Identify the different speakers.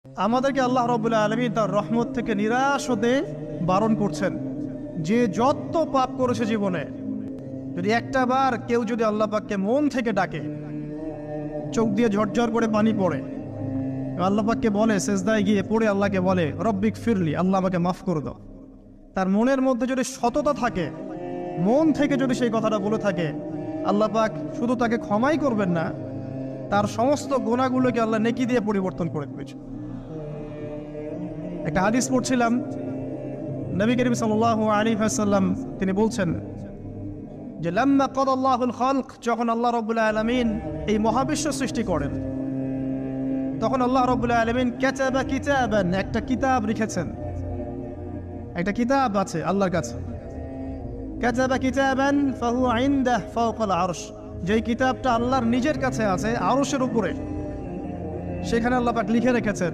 Speaker 1: আমাদেরকে আল্লাহ রাব্বুল আলামিন তার রহমত থেকে নিরাশ হতে বারণ করছেন। যে যত পাপ করেছে জীবনে, যদি একটা বার কেউ যদি আল্লাহ পাককে মন থেকে ডাকে, চোখ দিয়ে ঝরঝর করে পানি পড়ে, আল্লাহ পাককে বলে, সেজদায় গিয়ে পড়ে আল্লাহকে বলে রব্বিক ফিরলি, আল্লাহ আমাকে মাফ করে দাও, তার মনের মধ্যে যদি সততা থাকে, মন থেকে যদি সেই কথাটা বলে থাকে, আল্লাহ পাক শুধু তাকে ক্ষমাই করবেন না, তার সমস্ত গুনাহগুলোকে আল্লাহ নেকি দিয়ে পরিবর্তন করে দিয়েছে। একটা হাদিস পড়ছিলাম, নবী করিম সাল্লাল্লাহু আলাইহি ওয়াসাল্লাম তিনি বলছেন যে লাম্মা কাদাল্লাহুল খালক, যখন আল্লাহ রাব্বুল আলামিন এই মহাবিশ্ব সৃষ্টি করেন, তখন আল্লাহ রাব্বুল আলামিন কাতাবা কিতাবান, একটা কিতাব লিখেছেন, একটা কিতাব আছে আল্লাহর কাছে। কাতাবা কিতাবান ফাহুয়া ইনদাহু ফাওকাল আরশ, যেই কিতাবটা আল্লাহর নিজের কাছে আছে আরশের উপরে, সেখানে আল্লাহ পাক লিখে রেখেছেন